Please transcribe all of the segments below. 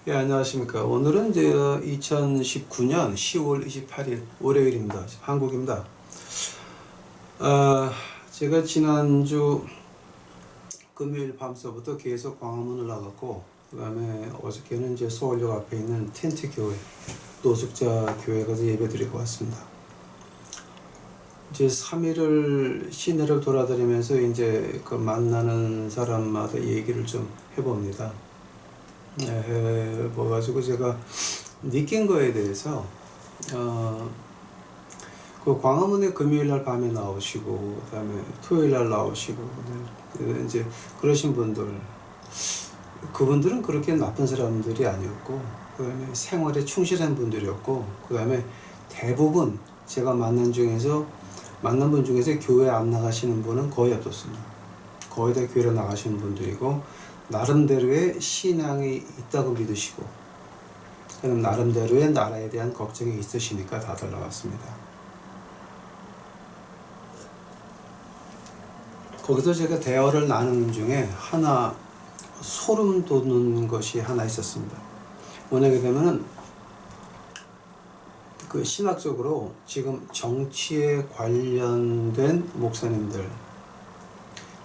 예, 안녕하십니까. 오늘은 이제 2019년 10월 28일 월요일입니다. 한국입니다. 제가 지난주 금요일 밤서부터 계속 광화문을 나갔고, 그 다음에 어저께는 이제 서울역 앞에 있는 텐트 교회, 노숙자 교회 가서 예배 드리고 왔습니다. 이제 3일을 시내를 돌아다니면서 이제 그 만나는 사람마다 얘기를 좀 해봅니다. 해봐가지고 제가 느낀 거에 대해서 그 광화문에 금요일날 밤에 나오시고 그다음에 토요일날 나오시고 이제 그러신 분들, 그분들은 그렇게 나쁜 사람들이 아니었고, 그다음에 생활에 충실한 분들이었고, 그다음에 대부분 제가 만난 분 중에서 교회 안 나가시는 분은 거의 없었습니다. 거의 다 교회로 나가시는 분들이고, 나름대로의 신앙이 있다고 믿으시고, 그럼 나름대로의 나라에 대한 걱정이 있으시니까 다들 나왔습니다. 거기서 제가 대화를 나누는 중에 하나 소름 돋는 것이 하나 있었습니다. 뭐냐게 되면은 그 신학적으로 지금 정치에 관련된 목사님들,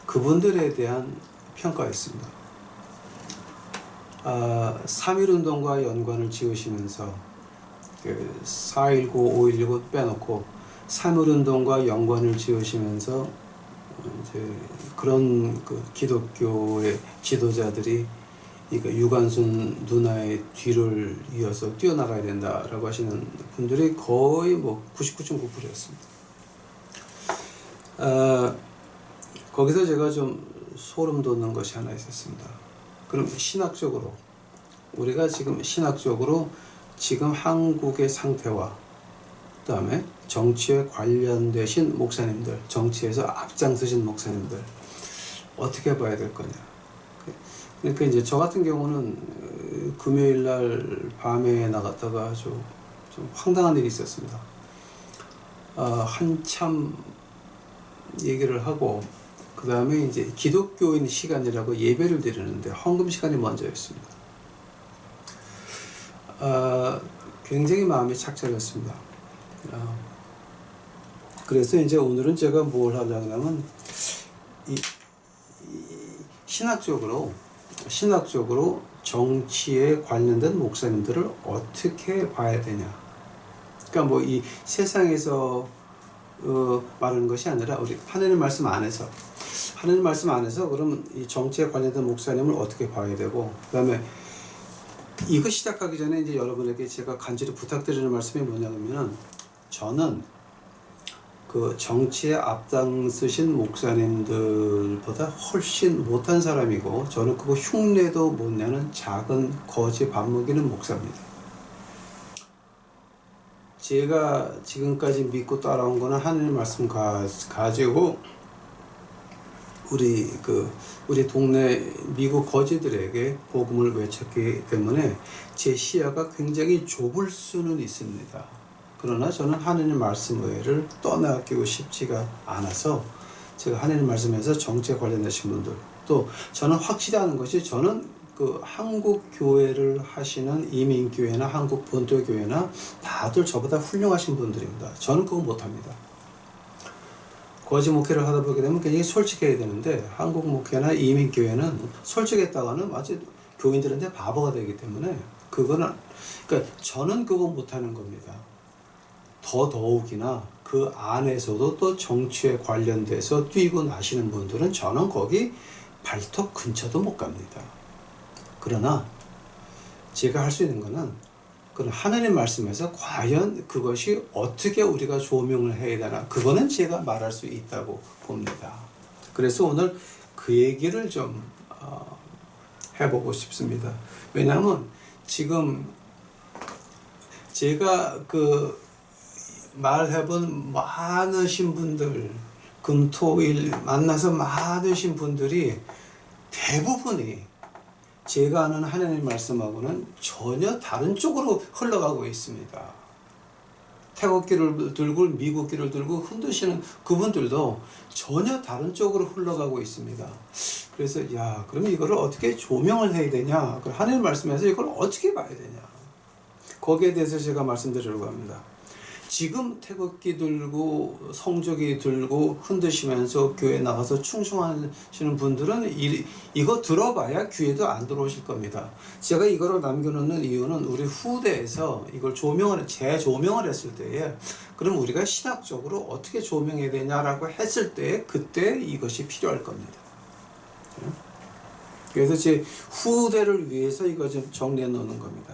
그분들에 대한 평가였습니다. 3.1운동과 연관을 지으시면서 4.19, 5.19 빼놓고 3.1운동과 연관을 지으시면서 이제 그런 그 기독교의 지도자들이 유관순 누나의 뒤를 이어서 뛰어나가야 된다라고 하시는 분들이 거의 99.9%였습니다. 거기서 제가 좀 소름 돋는 것이 하나 있었습니다. 그럼 신학적으로 우리가 지금 지금 한국의 상태와 그다음에 정치에 관련되신 목사님들, 정치에서 앞장서신 목사님들 어떻게 봐야 될 거냐. 그러니까 이제 저 같은 경우는 금요일 날 밤에 나갔다가 좀 황당한 일이 있었습니다. 한참 얘기를 하고, 그 다음에 이제 기독교인 시간이라고 예배를 드리는데 헌금 시간이 먼저였습니다. 굉장히 마음이 착잡했습니다. 그래서 이제 오늘은 제가 뭘 하려고 하면 신학적으로 정치에 관련된 목사님들을 어떻게 봐야 되냐. 그러니까 이 세상에서 말하는 것이 아니라 우리 하나님 말씀 안에서 그러면 이 정치에 관련된 목사님을 어떻게 봐야 되고, 그다음에 이거 시작하기 전에 이제 여러분에게 제가 간절히 부탁드리는 말씀이 뭐냐면은, 저는 그 정치에 앞장서신 목사님들보다 훨씬 못한 사람이고, 저는 그거 흉내도 못 내는 작은 거지 밥 먹이는 목사입니다. 제가 지금까지 믿고 따라온 거는 하나님 말씀 가지고 우리 동네 미국 거지들에게 복음을 외쳤기 때문에 제 시야가 굉장히 좁을 수는 있습니다. 그러나 저는 하나님 말씀 외를 떠나기고 싶지가 않아서 제가 하나님 말씀에서 정치에 관련되신 분들, 또 저는 확실히 아는 것이, 저는 그 한국 교회를 하시는 이민교회나 한국 본토교회나 다들 저보다 훌륭하신 분들입니다. 저는 그거 못합니다. 거짓 목회를 하다 보게 되면 굉장히 솔직해야 되는데, 한국 목회나 이민교회는 솔직했다가는 마치 교인들한테 바보가 되기 때문에 그러니까 저는 그거 못하는 겁니다. 더더욱이나 그 안에서도 또 정치에 관련돼서 뛰고 나시는 분들은 저는 거기 발톱 근처도 못 갑니다. 그러나 제가 할 수 있는 거는 그런 하나님 말씀에서 과연 그것이 어떻게 우리가 조명을 해야 되나, 그거는 제가 말할 수 있다고 봅니다. 그래서 오늘 그 얘기를 좀 해보고 싶습니다. 왜냐하면 지금 제가 말해본 많으신 분들, 금토일 만나서 많으신 분들이 대부분이 제가 아는 하나님 말씀하고는 전혀 다른 쪽으로 흘러가고 있습니다. 태국기를 들고 미국기를 들고 흔드시는 그분들도 전혀 다른 쪽으로 흘러가고 있습니다. 그래서 그럼 이거를 어떻게 조명을 해야 되냐? 하나님 말씀에서 이걸 어떻게 봐야 되냐? 거기에 대해서 제가 말씀드리려고 합니다. 지금 태극기 들고 성조기 들고 흔드시면서 교회 나가서 충성하시는 분들은 이거 들어봐야 귀에도 안 들어오실 겁니다. 제가 이거를 남겨놓는 이유는 우리 후대에서 이걸 재조명을 했을 때에 그럼 우리가 신학적으로 어떻게 조명해야 되냐라고 했을 때 그때 이것이 필요할 겁니다. 그래서 제 후대를 위해서 이거 좀 정리해 놓는 겁니다.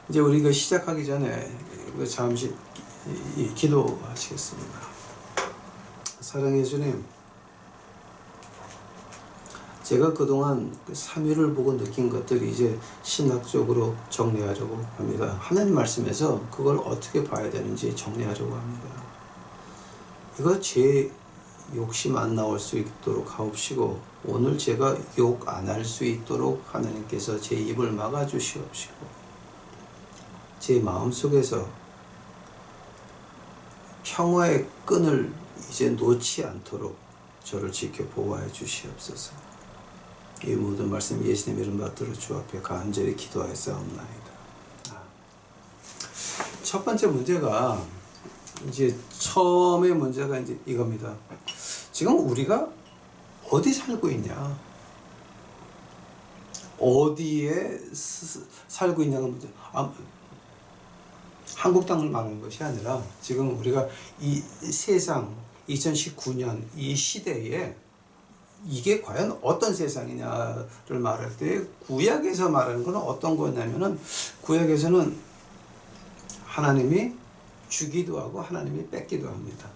이제 우리가 시작하기 전에 잠시 기도하시겠습니다. 사랑해 주님, 제가 그동안 3일을 보고 느낀 것들이 이제 신학적으로 정리하려고 합니다. 하나님 말씀에서 그걸 어떻게 봐야 되는지 정리하려고 합니다. 이거 제 욕심 안 나올 수 있도록 하옵시고 오늘 제가 욕 안 할 수 있도록 하나님께서 제 입을 막아 주시옵시고 제 마음속에서 평화의 끈을 이제 놓지 않도록 저를 지켜 보호해 주시옵소서. 이 모든 말씀 예수님 이름 받들어 주 앞에 간절히 기도하였사옵나이다. 첫 번째 문제가 이제 처음의 문제가 이제 이겁니다. 지금 우리가 어디 살고 있냐? 어디에 살고 있냐가 문제. 한국 땅을 말하는 것이 아니라 지금 우리가 이 세상 2019년 이 시대에 이게 과연 어떤 세상이냐를 말할 때 구약에서 말하는 것은 어떤 거냐면은 구약에서는 하나님이 주기도 하고 하나님이 뺏기도 합니다.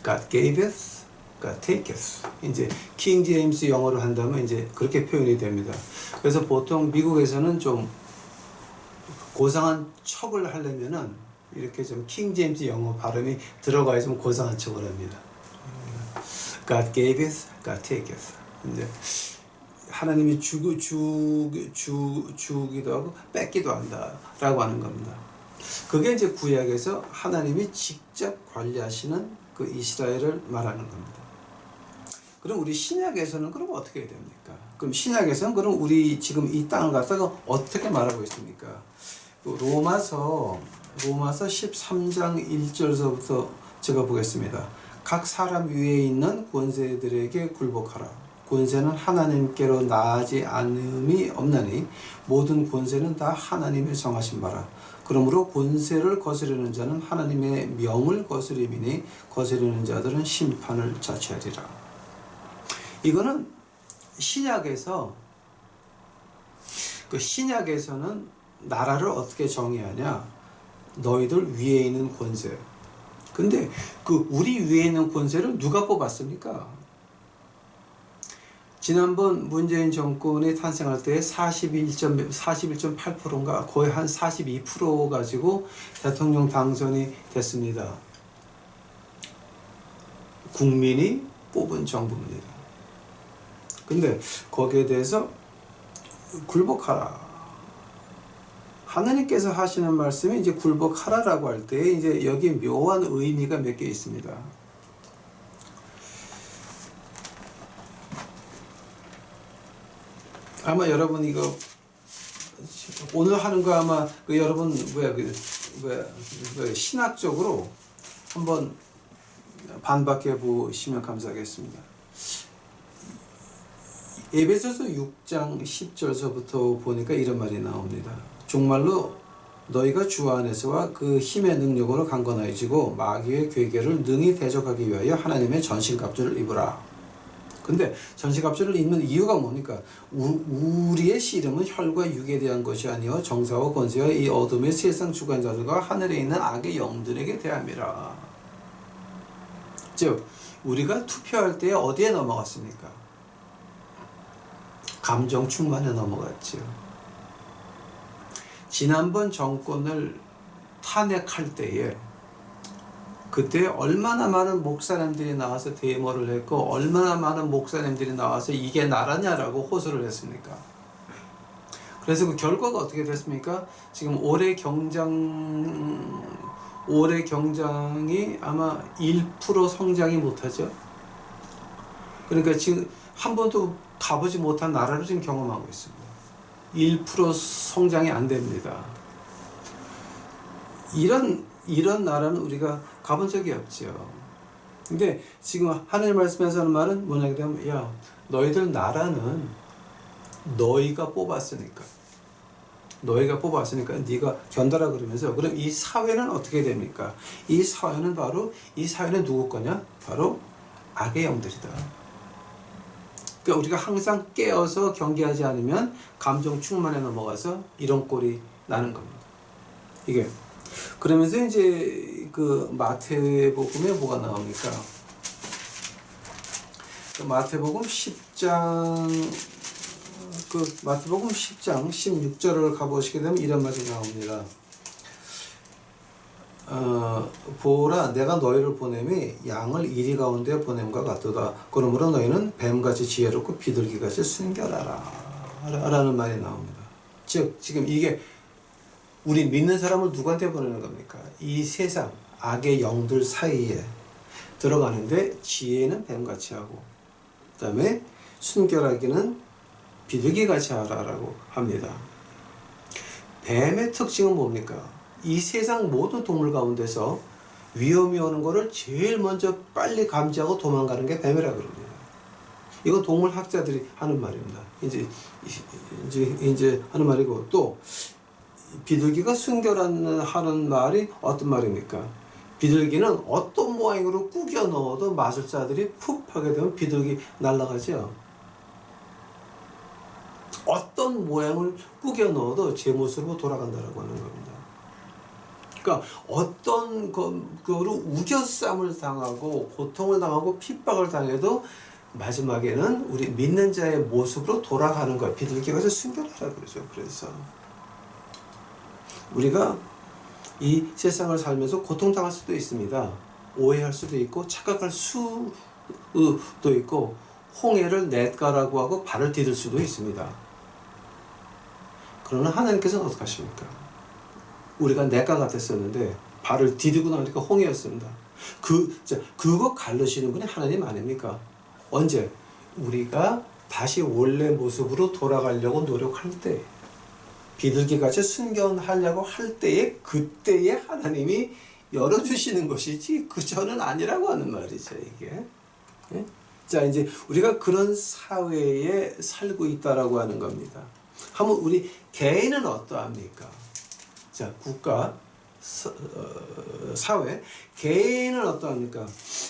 God gaveth, God taketh. 이제 킹 제임스 영어로 한다면 이제 그렇게 표현이 됩니다. 그래서 보통 미국에서는 좀 고상한 척을 하려면은 이렇게 좀 킹 제임스 영어 발음이 들어가야 좀 고상한 척을 합니다. God gaveth, God taketh. 이제 하나님이 주기도 하고 뺏기도 한다라고 하는 겁니다. 그게 이제 구약에서 하나님이 직접 관리하시는 그 이스라엘을 말하는 겁니다. 그럼 우리 신약에서는 그럼 어떻게 해야 됩니까? 그럼 신약에서는 그럼 우리 지금 이 땅을 갖다가 어떻게 말하고 있습니까? 로마서 13장 1절서부터 제가 보겠습니다. 각 사람 위에 있는 권세들에게 굴복하라. 권세는 하나님께로 나아지 않음이 없나니 모든 권세는 다 하나님의 정하신 바라. 그러므로 권세를 거스르는 자는 하나님의 명을 거스림이니 거스르는 자들은 심판을 자초하리라. 이거는 신약에서는 나라를 어떻게 정의하냐? 너희들 위에 있는 권세. 근데 그 우리 위에 있는 권세를 누가 뽑았습니까? 지난번 문재인 정권이 탄생할 때 41.8%인가 거의 한 42% 가지고 대통령 당선이 됐습니다. 국민이 뽑은 정부입니다. 근데 거기에 대해서 굴복하라. 하나님께서 하시는 말씀이 이제 굴복하라라고 할 때 이제 여기 묘한 의미가 몇 개 있습니다. 아마 여러분 이거 오늘 하는 거 아마 여러분 신학적으로 한번 반박해 보시면 감사하겠습니다. 에베소서 6장 10절서부터 보니까 이런 말이 나옵니다. 정말로 너희가 주 안에서와 그 힘의 능력으로 강건해지고 마귀의 괴계를 능히 대적하기 위하여 하나님의 전신갑주를 입으라. 근데 전신갑주를 입는 이유가 뭡니까? 우리의 씨름은 혈과 육에 대한 것이 아니요 정사와 권세와 이 어둠의 세상 주관자들과 하늘에 있는 악의 영들에게 대함이라. 즉 우리가 투표할 때 어디에 넘어갔습니까? 감정 충만에 넘어갔지요. 지난번 정권을 탄핵할 때에 그때 얼마나 많은 목사님들이 나와서 데모를 했고 얼마나 많은 목사님들이 나와서 이게 나라냐라고 호소를 했습니까? 그래서 그 결과가 어떻게 됐습니까? 지금 올해 경장이 아마 1% 성장이 못하죠. 그러니까 지금 한 번도 가보지 못한 나라를 지금 경험하고 있습니다. 1% 성장이 안 됩니다. 이런 나라는 우리가 가본 적이 없죠. 근데 지금 하나님 말씀에서 하는 말은 뭐냐 그러면, 야, 너희들 나라는 너희가 뽑았으니까 네가 견뎌라 그러면서, 그럼 이 사회는 어떻게 됩니까? 이 사회는 누구 거냐? 바로 악의 영들이다. 그러니까 우리가 항상 깨어서 경계하지 않으면 감정 충만에 넘어가서 이런 꼴이 나는 겁니다. 이게 그러면서 이제 그 마태복음에 뭐가 나옵니까? 마태복음 10장 마태복음 10장 16절을 가보시게 되면 이런 말이 나옵니다. 보라, 내가 너희를 보냄이 양을 이리 가운데 보냄과 같도다. 그러므로 너희는 뱀같이 지혜롭고 비둘기같이 순결하라 라는 말이 나옵니다. 즉 지금 이게 우리 믿는 사람을 누구한테 보내는 겁니까? 이 세상 악의 영들 사이에 들어가는데 지혜는 뱀같이 하고, 그 다음에 순결하기는 비둘기같이 하라라고 합니다. 뱀의 특징은 뭡니까? 이 세상 모든 동물 가운데서 위험이 오는 것을 제일 먼저 빨리 감지하고 도망가는 게 뱀이라 그럽니다. 이건 동물 학자들이 하는 말입니다. 이제 하는 말이고, 또 비둘기가 순결하는 말이 어떤 말입니까? 비둘기는 어떤 모양으로 꾸겨 넣어도 마술사들이 푹 하게 되면 비둘기 날아가죠. 어떤 모양을 꾸겨 넣어도 제 모습으로 돌아간다라고 하는 겁니다. 그러니까 어떤 거로 우겨쌈을 당하고 고통을 당하고 핍박을 당해도 마지막에는 우리 믿는 자의 모습으로 돌아가는 거예요. 비둘기가 순결하라 그러죠. 그래서 우리가 이 세상을 살면서 고통당할 수도 있습니다. 오해할 수도 있고 착각할 수도 있고 홍해를 냇가라고 하고 발을 디딜 수도 있습니다. 그러나 하나님께서는 어떻게 하십니까? 우리가 냇가 같았었는데 발을 디디고 나니까 홍해였습니다. 그거 가르치는 분이 하나님 아닙니까? 언제? 우리가 다시 원래 모습으로 돌아가려고 노력할 때, 비둘기같이 순견하려고 할 때에, 그때에 하나님이 열어주시는 것이지 그전은 아니라고 하는 말이죠, 이게. 예? 자, 이제 우리가 그런 사회에 살고 있다라고 하는 겁니다. 한번 우리 개인은 어떠합니까? 자, 국가, 사회, 개인은 어떠합니까?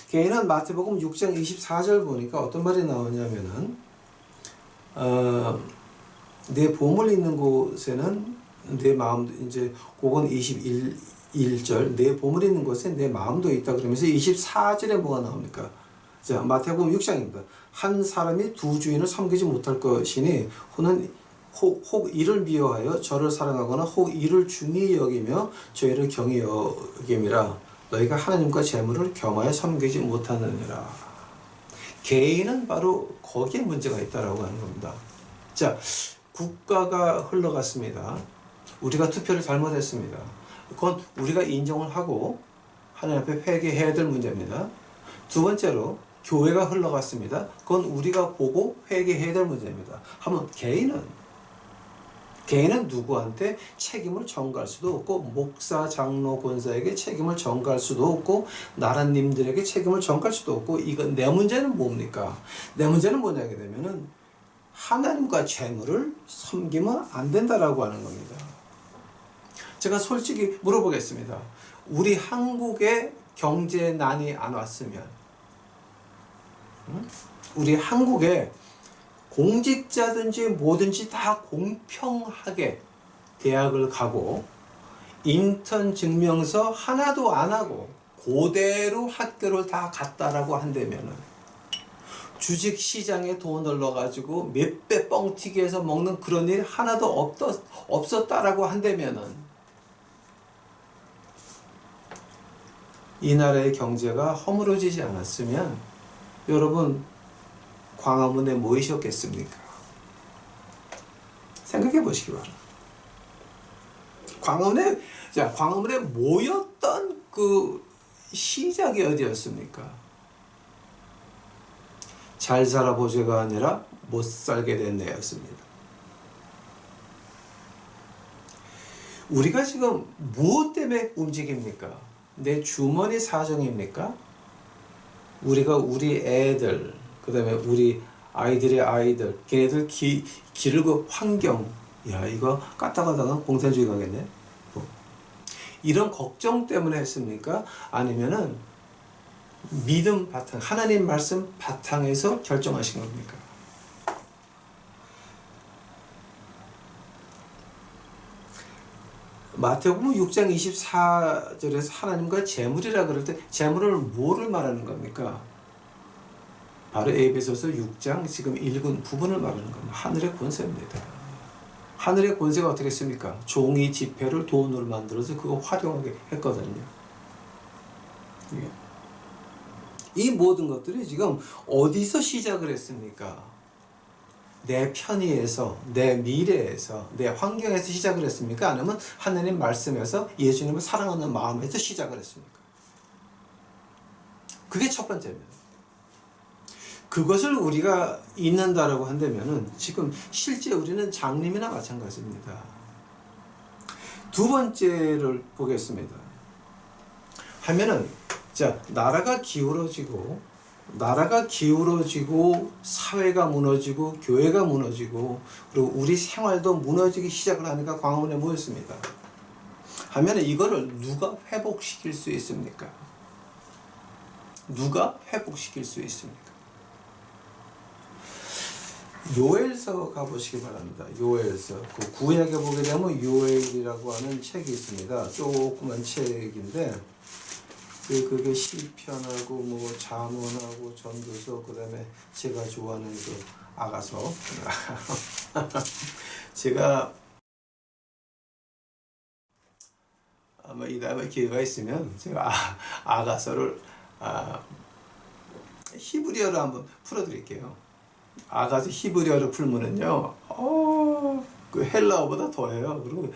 개인은 마태복음 6장 24절 보니까 어떤 말이 나오냐면은, 내 보물 있는 곳에는 내 마음도, 이제 그건 21절, 내 보물 있는 곳에 내 마음도 있다 그러면서 24절에 뭐가 나옵니까? 자, 마태복음 6장입니다. 한 사람이 두 주인을 섬기지 못할 것이니 혹 이를 미워하여 저를 사랑하거나 혹 이를 중히 여기며 저희를 경히 여김이라. 너희가 하나님과 재물을 겸하여 섬기지 못하느니라. 개인은 바로 거기에 문제가 있다라고 하는 겁니다. 자, 국가가 흘러갔습니다. 우리가 투표를 잘못했습니다. 그건 우리가 인정을 하고 하나님 앞에 회개해야 될 문제입니다. 두 번째로 교회가 흘러갔습니다. 그건 우리가 보고 회개해야 될 문제입니다. 한번 개인은 누구한테 책임을 전가할 수도 없고, 목사, 장로, 권사에게 책임을 전가할 수도 없고, 나라님들에게 책임을 전가할 수도 없고, 이건 내 문제는 뭡니까? 내 문제는 뭐냐게 되면은 하나님과 재물을 섬기면 안 된다라고 하는 겁니다. 제가 솔직히 물어보겠습니다. 우리 한국에 경제난이 안 왔으면, 우리 한국에 공직자든지 뭐든지 다 공평하게 대학을 가고 인턴 증명서 하나도 안 하고 그대로 학교를 다 갔다라고 한다면은, 주식시장에 돈을 넣어가지고 몇 배 뻥튀기 해서 먹는 그런 일 하나도 없었다라고 한다면은, 이 나라의 경제가 허물어지지 않았으면 여러분 광화문에 모이셨겠습니까? 생각해 보시기 바랍니다. 광화문에 모였던 그 시작이 어디였습니까? 잘 살아보자가 아니라 못 살게 됐네였습니다. 우리가 지금 무엇 때문에 움직입니까? 내 주머니 사정입니까? 우리가 우리 애들, 그 다음에 우리 아이들의 아이들, 걔네들 기르고 환경, 야 이거 까딱하다가 공산주의 가겠네. 뭐. 이런 걱정 때문에 했습니까? 아니면은 믿음 바탕, 하나님 말씀 바탕에서 결정하신 겁니까? 마태복음 6장 24절에서 하나님과 재물이라 그럴 때 재물을 뭐를 말하는 겁니까? 바로 에베소서 6장 지금 읽은 부분을 말하는 겁니다. 하늘의 권세입니다. 하늘의 권세가 어떻게 했습니까? 종이 지폐를 돈으로 만들어서 그거 활용하게 했거든요. 이 모든 것들이 지금 어디서 시작을 했습니까? 내 편의에서, 내 미래에서, 내 환경에서 시작을 했습니까? 아니면 하나님 말씀에서 예수님을 사랑하는 마음에서 시작을 했습니까? 그게 첫 번째입니다. 그것을 우리가 잊는다라고 한다면은 지금 실제 우리는 장님이나 마찬가지입니다. 두 번째를 보겠습니다. 하면은 자, 나라가 기울어지고 사회가 무너지고 교회가 무너지고 그리고 우리 생활도 무너지기 시작을 하니까 광화문에 모였습니다. 하면은 이거를 누가 회복시킬 수 있습니까? 누가 회복시킬 수 있습니까? 요엘서 가보시기 바랍니다. 요엘서. 그 구약에 보게 되면 요엘이라고 하는 책이 있습니다. 조그만 책인데, 그게 시편하고 뭐 잠언하고 전도서, 그 다음에 제가 좋아하는 그 아가서. 제가 아마 이 다음에 기회가 있으면 제가 아가서를 히브리어로 한번 풀어드릴게요. 아가서 히브리어로 풀면은요, 그 헬라어보다 더해요. 그리고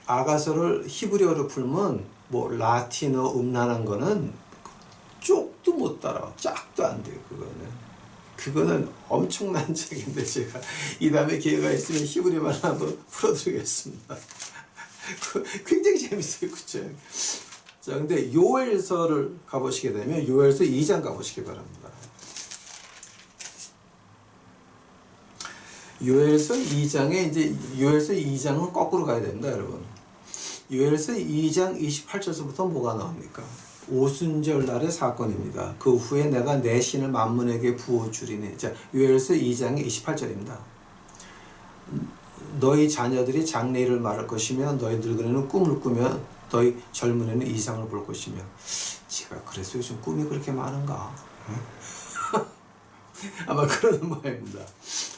아가서를 히브리어로 풀면 뭐 라틴어 음란한 거는 쪽도 못 따라, 짝도 안 돼요. 그거는 엄청난 책인데 제가 이 다음에 기회가 있으면 히브리어만 한번 풀어드리겠습니다. 굉장히 재밌어요, 그쵸? 자, 근데 요엘서를 가보시게 되면 요엘서 2장 가보시기 바랍니다. 요엘서 2장에 이제 요엘서 2장은 거꾸로 가야 됩니다, 여러분. 요엘서 2장 28절서부터 뭐가 나옵니까? 오순절 날의 사건입니다. 그 후에 내가 내 신을 만민에게 부어주리니. 자, 요엘서 2장의 28절입니다. 너희 자녀들이 장래일을 말할 것이며 너희 늙은이는 꿈을 꾸며 너희 젊은이는 이상을 볼 것이며. 제가 그래서 요즘 꿈이 그렇게 많은가? 아마 그런 모양입니다.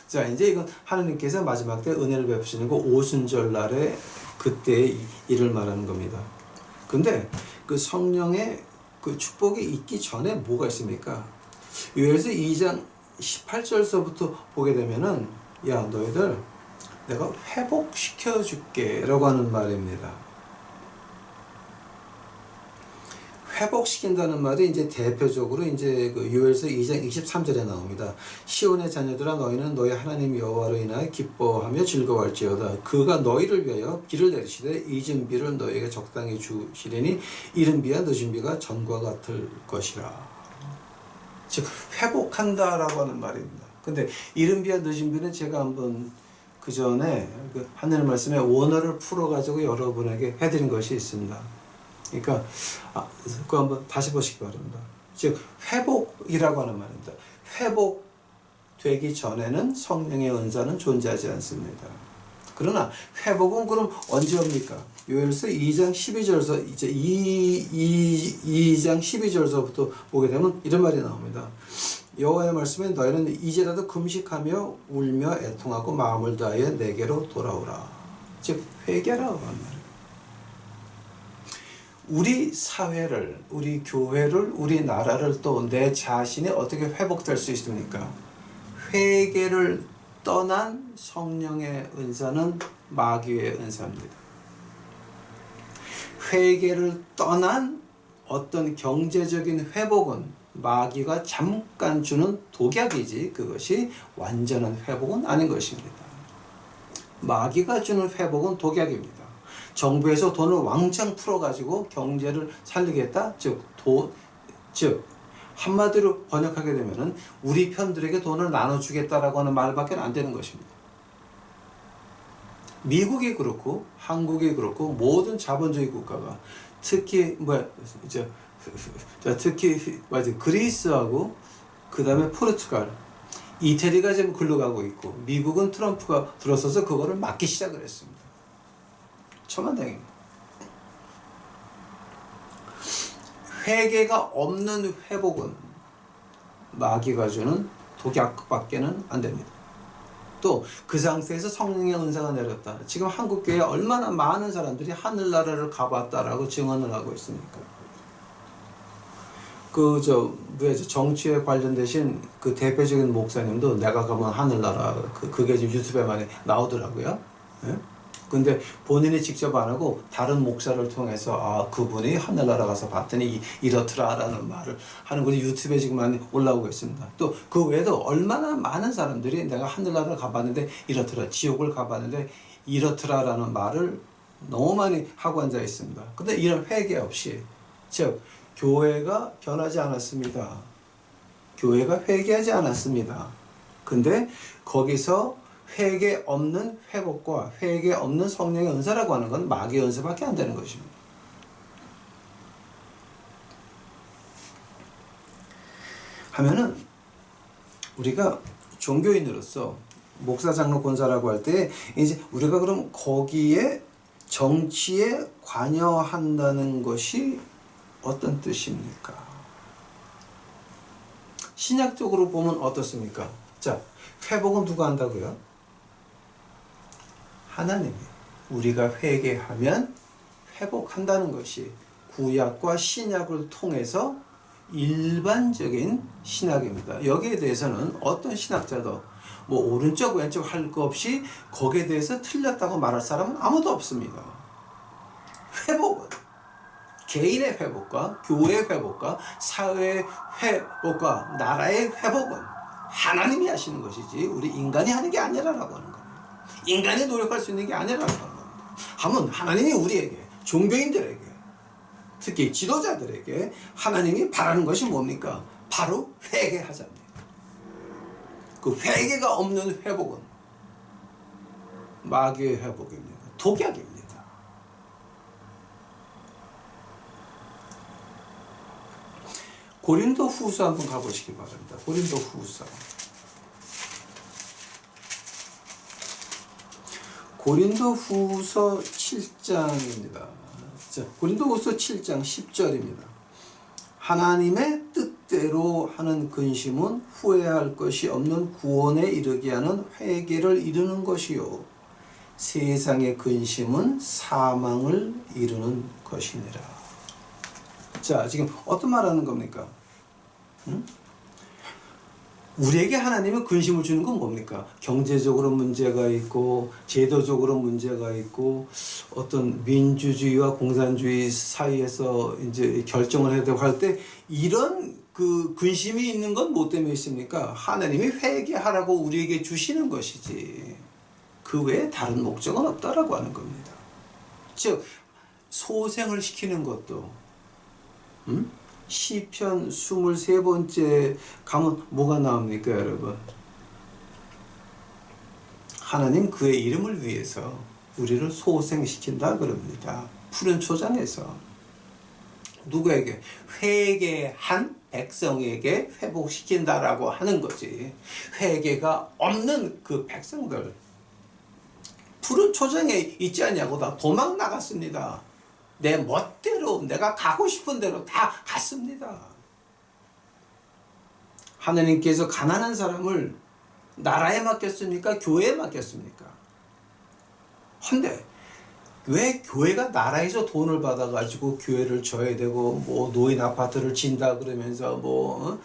자, 이제 이건 하느님께서 마지막 때 은혜를 베푸시는 거 오순절 날에 그때의 일을 말하는 겁니다. 근데 그 성령의 그 축복이 있기 전에 뭐가 있습니까? 요엘서 2장 18절서부터 보게 되면은 야, 너희들 내가 회복시켜 줄게 라고 하는 말입니다. 회복시킨다는 말이 이제 대표적으로 이제 그 요엘서 2장 23절에 나옵니다. 시온의 자녀들아 너희는 너희 하나님 여호와로 인하여 기뻐하며 즐거워할지어다. 그가 너희를 위하여 비를 내리시되 잊은 비를 너희에게 적당히 주시리니 이른 비와 늦은 비가 전과 같을 것이라. 즉 회복한다라고 하는 말입니다. 근데 이른 비와 늦은 비는 제가 한번 그 전에 그 하늘 말씀에 원어를 풀어가지고 여러분에게 해드린 것이 있습니다. 그러니까 그거 한번 다시 보시기 바랍니다. 즉 회복이라고 하는 말입니다. 회복되기 전에는 성령의 은사는 존재하지 않습니다. 그러나 회복은 그럼 언제 옵니까? 요엘서 2장 12절에서 이제 2장 12절에서부터 보게 되면 이런 말이 나옵니다. 여호와의 말씀에 너희는 이제라도 금식하며 울며 애통하고 마음을 다하여 내게로 돌아오라. 즉 회개라고 하는 말이에요. 우리 사회를, 우리 교회를, 우리 나라를 또 내 자신이 어떻게 회복될 수 있습니까? 회개를 떠난 성령의 은사는 마귀의 은사입니다. 회개를 떠난 어떤 경제적인 회복은 마귀가 잠깐 주는 독약이지 그것이 완전한 회복은 아닌 것입니다. 마귀가 주는 회복은 독약입니다. 정부에서 돈을 왕창 풀어가지고 경제를 살리겠다? 즉 한마디로 번역하게 되면은 우리 편들에게 돈을 나눠주겠다라고 하는 말밖에 안 되는 것입니다. 미국이 그렇고 한국이 그렇고 모든 자본주의 국가가 특히 그리스하고 그 다음에 포르투갈, 이태리가 지금 글러가고 있고 미국은 트럼프가 들어서서 그거를 막기 시작을 했습니다. 천만다행입니다. 회개가 없는 회복은 마귀가 주는 독약밖에는 안 됩니다. 또 그 상태에서 성령의 은사가 내렸다. 지금 한국교회에 얼마나 많은 사람들이 하늘나라를 가봤다라고 증언을 하고 있습니까? 정치에 관련되신 그 대표적인 목사님도 내가 가면 하늘나라 그게 지금 유튜브에 많이 나오더라고요. 예? 근데 본인이 직접 안 하고 다른 목사를 통해서 그분이 하늘나라 가서 봤더니 이렇더라라는 말을 하는 것이 유튜브에 지금 많이 올라오고 있습니다. 또 그 외에도 얼마나 많은 사람들이 내가 하늘나라를 가봤는데 이렇더라, 지옥을 가봤는데 이렇더라라는 말을 너무 많이 하고 앉아 있습니다. 근데 이런 회개 없이, 즉 교회가 변하지 않았습니다. 교회가 회개하지 않았습니다. 근데 거기서 회개 없는 회복과 회개 없는 성령의 은사라고 하는 건 마귀의 은사밖에 안 되는 것입니다. 하면은 우리가 종교인으로서 목사, 장로, 권사라고 할 때 이제 우리가 그럼 거기에 정치에 관여한다는 것이 어떤 뜻입니까? 신약적으로 보면 어떻습니까? 자, 회복은 누가 한다고요? 하나님이. 우리가 회개하면 회복한다는 것이 구약과 신약을 통해서 일반적인 신학입니다. 여기에 대해서는 어떤 신학자도 뭐 오른쪽 왼쪽 할 거 없이 거기에 대해서 틀렸다고 말할 사람은 아무도 없습니다. 회복은 개인의 회복과 교회의 회복과 사회의 회복과 나라의 회복은 하나님이 하시는 것이지 우리 인간이 하는 게 아니라라고 하는 겁니다. 인간이 노력할 수 있는 게 아니라라고 하는 겁니다. 하면 하나님이 우리에게, 종교인들에게, 특히 지도자들에게 하나님이 바라는 것이 뭡니까? 바로 회개하자입니다. 그 회개가 없는 회복은 마귀의 회복입니다. 독약입니다. 고린도 후서 한번 가보시기 바랍니다. 고린도 후서. 고린도 후서 7장입니다. 자, 고린도 후서 7장 10절입니다. 하나님의 뜻대로 하는 근심은 후회할 것이 없는 구원에 이르게 하는 회개를 이루는 것이요. 세상의 근심은 사망을 이루는 것이니라. 자, 지금 어떤 말 하는 겁니까? 우리에게 하나님은 근심을 주는 건 뭡니까? 경제적으로 문제가 있고, 제도적으로 문제가 있고, 어떤 민주주의와 공산주의 사이에서 이제 결정을 해야 되고 할 때, 이런 그 근심이 있는 건 뭐 때문에 있습니까? 하나님이 회개하라고 우리에게 주시는 것이지. 그 외에 다른 목적은 없다라고 하는 겁니다. 즉, 소생을 시키는 것도, 시편 23번째 가면 뭐가 나옵니까, 여러분? 하나님 그의 이름을 위해서 우리를 소생시킨다 그럽니다. 푸른 초장에서 누구에게? 회개한 백성에게 회복시킨다라고 하는 거지. 회개가 없는 그 백성들 푸른 초장에 있지 않냐고 다 도망 나갔습니다. 내 멋대로 내가 가고 싶은 대로 다 갔습니다. 하나님께서 가난한 사람을 나라에 맡겼습니까? 교회에 맡겼습니까? 근데 왜 교회가 나라에서 돈을 받아가지고 교회를 져야 되고 뭐 노인 아파트를 진다 그러면서 뭐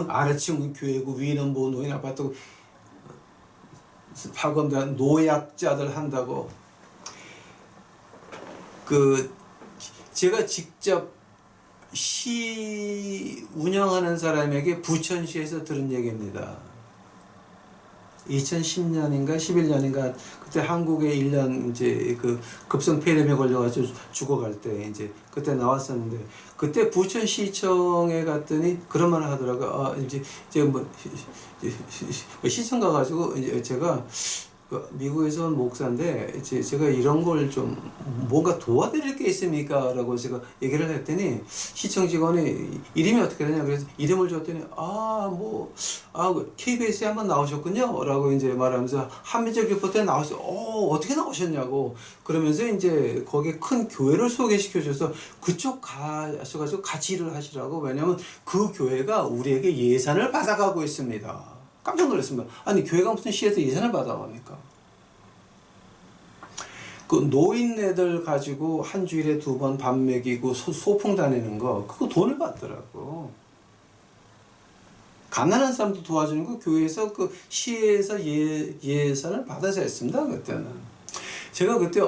아래층은 교회고 위는 뭐 노인 아파트고 파검다 노약자들 한다고 제가 직접 시 운영하는 사람에게 부천시에서 들은 얘기입니다. 2010년인가 11년인가 그때 한국에 1년 이제 그 급성 폐렴에 걸려가지고 죽어갈 때 이제 그때 나왔었는데 그때 부천시청에 갔더니 그런 말을 하더라고요. 아 이제 뭐 시청 가가지고 이제 제가 미국에서 온 목사인데 이제 제가 이런 걸 좀 뭔가 도와드릴 게 있습니까? 라고 제가 얘기를 했더니 시청 직원이 이름이 어떻게 되냐 그래서 이름을 줬더니 KBS에 한번 나오셨군요 라고 이제 말하면서 한민족 리포터에 어떻게 나오셨냐고 그러면서 이제 거기에 큰 교회를 소개시켜 줘서 그쪽 가셔가지고 같이 일을 하시라고 왜냐면 그 교회가 우리에게 예산을 받아가고 있습니다. 깜짝 놀랐습니다. 아니 교회가 무슨 시에서 예산을 받아갑니까? 그 노인네들 가지고 한 주일에 2번 밥 먹이고 소풍 다니는 거 그거 돈을 받더라고. 가난한 사람도 도와주는 거 교회에서 그 시에서 예산을 받아서 했습니다. 그때는 제가 그때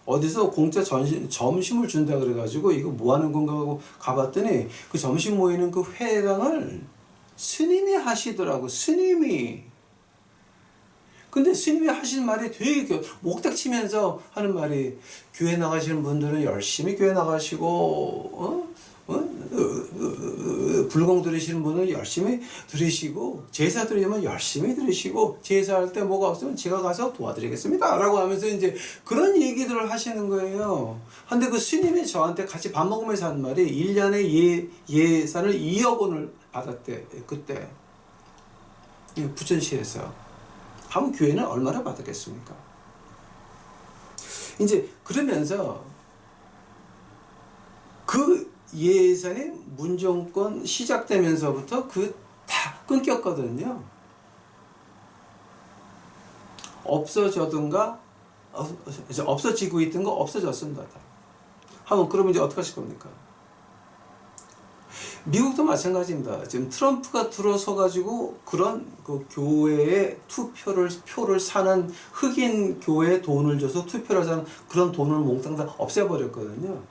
어디서 공짜 점심을 준다 그래가지고 이거 뭐 하는 건가 하고 가봤더니 그 점심 모이는 그 회당을 스님이 하시더라고. 스님이. 근데 스님이 하시는 말이 되게 목탁 치면서 하는 말이 교회 나가시는 분들은 열심히 교회 나가시고 불공 들으시는 분은 열심히 들으시고 제사 드리면 열심히 들으시고 제사할 때 뭐가 없으면 제가 가서 도와드리겠습니다 라고 하면서 이제 그런 얘기들을 하시는 거예요. 근데 그 스님이 저한테 같이 밥 먹으면서 한 말이 1년에 예산을 2억 원을 받았대. 그때 부천시에서 하면 교회는 얼마나 받았겠습니까? 이제 그러면서 그 예산이 문정권 시작되면서부터 다 끊겼거든요. 없어지고 있던 거 없어졌습니다. 하면 그러면 이제 어떻게 하실 겁니까? 미국도 마찬가지입니다. 지금 트럼프가 들어서 가지고 그런 그 교회에 표를 사는 흑인 교회에 돈을 줘서 투표를 사는 그런 돈을 몽땅 다 없애버렸거든요.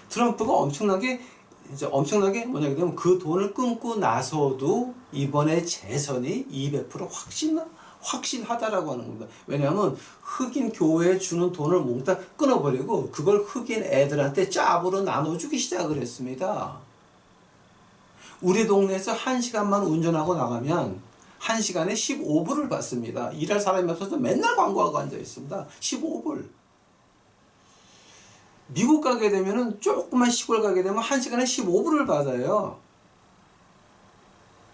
트럼프가 엄청나게 뭐냐면 그 돈을 끊고 나서도 이번에 재선이 200% 확신하다라고 하는 겁니다. 왜냐하면 흑인 교회에 주는 돈을 몽땅 끊어버리고 그걸 흑인 애들한테 짭으로 나눠주기 시작을 했습니다. 우리 동네에서 1시간만 운전하고 나가면 1시간에 15불을 받습니다. 일할 사람이 없어서 맨날 광고하고 앉아 있습니다. 15불. 미국 가게 되면은 조그만 시골 가게 되면 1시간에 15불을 받아요.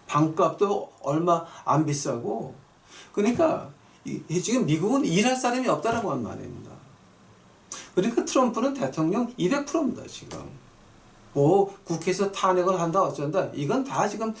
방값도 얼마 안 비싸고. 그러니까 지금 미국은 일할 사람이 없다라고 한 말입니다. 그러니까 트럼프는 대통령 200%입니다. 지금 뭐 국회에서 탄핵을 한다 어쩐다 이건 다 지금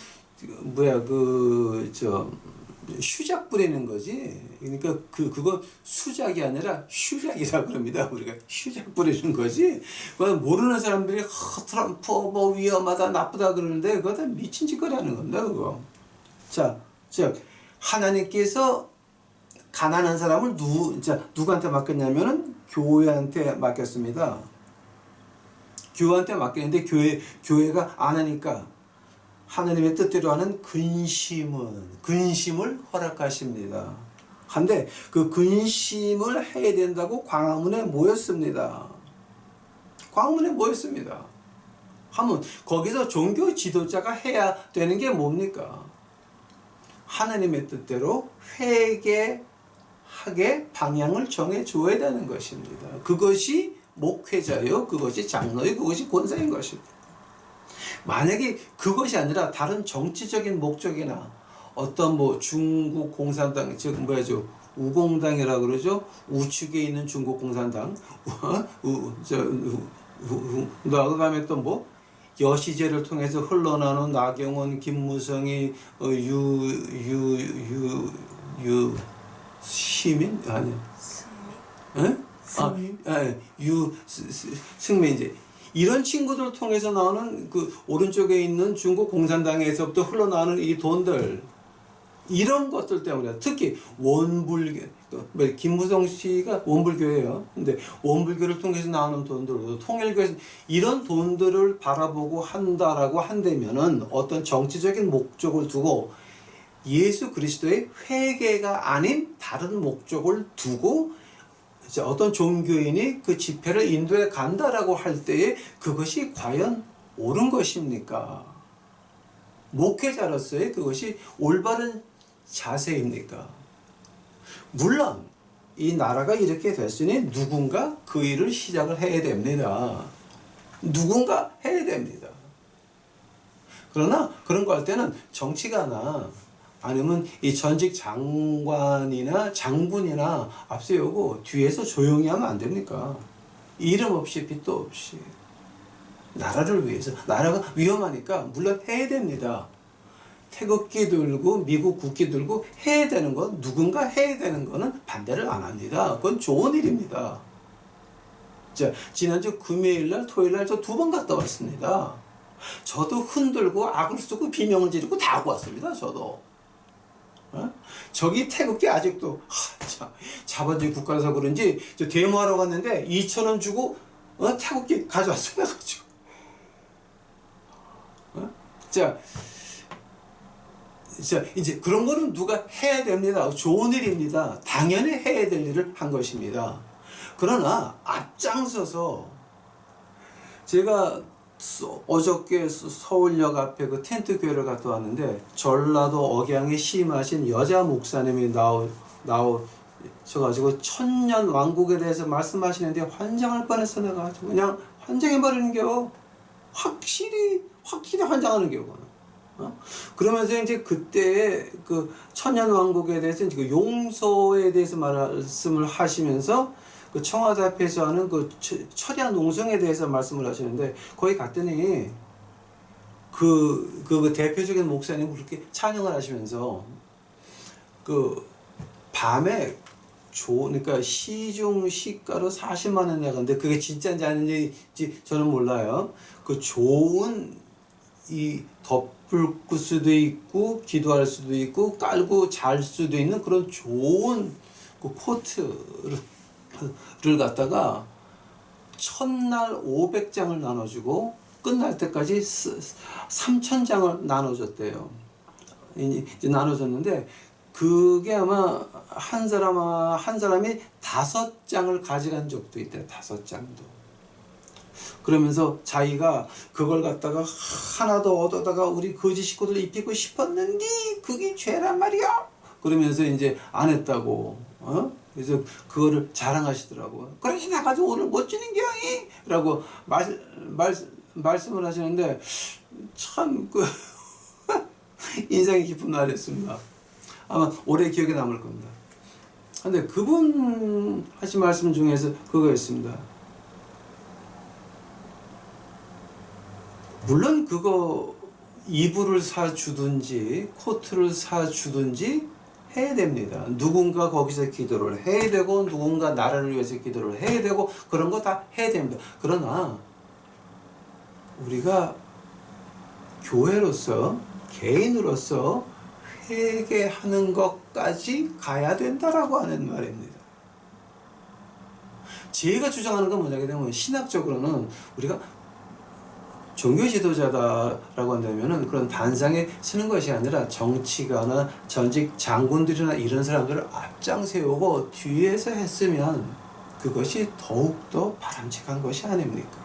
휴작 부리는 거지. 그러니까 그거 수작이 아니라 휴작이라고 그럽니다. 우리가 휴작 부리는 거지. 그건 모르는 사람들이 트럼프 뭐 위험하다 나쁘다 그러는데 그거 다 미친 짓거리 하는 겁니다. 그거. 자, 즉 하나님께서 가난한 사람을 누구한테 맡겼냐면은 교회한테 맡겼습니다. 교회한테 맡겼는데 교회가 안 하니까 하나님의 뜻대로 하는 근심을 허락하십니다. 한데 그 근심을 해야 된다고 광화문에 모였습니다. 하면 거기서 종교 지도자가 해야 되는 게 뭡니까? 하나님의 뜻대로 회개하게 방향을 정해줘야 되는 것입니다. 그것이 목회자요, 그것이 장로요, 그것이 권사인 것입니다. 만약에 그것이 아니라 다른 정치적인 목적이나 어떤 뭐 중국 공산당, 즉 우공당이라 그러죠. 우측에 있는 중국 공산당, 그다음에 또 뭐 여시제를 통해서 흘러나오는 나경원, 김무성이 유시민 아니 승민 이제 이런 친구들 통해서 나오는 그 오른쪽에 있는 중국 공산당에서부터 흘러나오는 이 돈들 이런 것들 때문에 특히 원불교, 김무성 씨가 원불교예요. 근데 원불교를 통해서 나오는 돈들, 통일교에서 이런 돈들을 바라보고 한다라고 한다면은 어떤 정치적인 목적을 두고 예수 그리스도의 회개가 아닌 다른 목적을 두고 이제 어떤 종교인이 그 집회를 인도해 간다라고 할 때에 그것이 과연 옳은 것입니까? 목회자로서의 그것이 올바른 자세입니까? 물론 이 나라가 이렇게 됐으니 누군가 그 일을 시작을 해야 됩니다. 누군가 해야 됩니다. 그러나 그런 거 할 때는 정치가나 아니면 이 전직 장관이나 장군이나 앞세우고 뒤에서 조용히 하면 안 됩니까? 이름 없이 빚도 없이 나라를 위해서, 나라가 위험하니까 물론 해야 됩니다. 태극기 들고 미국 국기 들고 해야 되는 건, 누군가 해야 되는 거는 반대를 안 합니다. 그건 좋은 일입니다. 자, 지난주 금요일날 토요일날 저 2번 갔다 왔습니다. 저도 흔들고 악을 쓰고 비명을 지르고 다 하고 왔습니다. 저도. 저기 태극기 아직도 자본주의 국가라서 그런지 저 데모하러 갔는데 2,000원 주고 태극기 가져왔어요. 가지고. 자, 이제 그런 거는 누가 해야 됩니다. 좋은 일입니다. 당연히 해야 될 일을 한 것입니다. 그러나 앞장서서 제가 어저께 서울역 앞에 그 텐트 교회를 갔다 왔는데 전라도 억양에 심하신 여자 목사님이 나오셔가지고 천년 왕국에 대해서 말씀하시는데 환장할 뻔했어. 내가 그냥 환장해버리는 겨. 확실히 환장하는 겨. 그러면서 이제 그때 그 천년 왕국에 대해서 이제 그 용서에 대해서 말씀을 하시면서 그 청와대 앞에서 하는 그 철야 농성에 대해서 말씀을 하시는데 거기 갔더니 그 대표적인 목사님 그렇게 찬양을 하시면서 그 밤에 그러니까 시중 시가로 40만 원 나가는데 그게 진짜인지 아닌지 저는 몰라요. 그 좋은 이 덮을 수도 있고 기도할 수도 있고 깔고 잘 수도 있는 그런 좋은 그 코트를 갖다가 첫날 500장을 나눠주고 끝날 때까지 3,000장을 나눠줬대요. 이제 나눠줬는데 그게 아마 한 사람이 5장을 가져간 적도 있대요. 5장도. 그러면서 자기가 그걸 갖다가 하나 더 얻어다가 우리 거지 식구들 입히고 싶었는데 그게 죄란 말이야. 그러면서 이제 안 했다고. 그래서 그거를 자랑하시더라고요. 그렇게 나가지고 오늘 못 주는 게이 라고 말씀을 하시는데 참 인상이 깊은 날이었습니다. 아마 오래 기억에 남을 겁니다. 근데 그분 하신 말씀 중에서 그거였습니다. 물론 그거 이불을 사주든지 코트를 사주든지 해야 됩니다. 누군가 거기서 기도를 해야 되고 누군가 나라를 위해서 기도를 해야 되고 그런 거 다 해야 됩니다. 그러나 우리가 교회로서 개인으로서 회개하는 것까지 가야 된다라고 하는 말입니다. 제가 주장하는 건 뭐냐게 되면 신학적으로는 우리가 종교 지도자다라고 한다면은 그런 단상에 쓰는 것이 아니라 정치가나 전직 장군들이나 이런 사람들을 앞장 세우고 뒤에서 했으면 그것이 더욱더 바람직한 것이 아닙니까?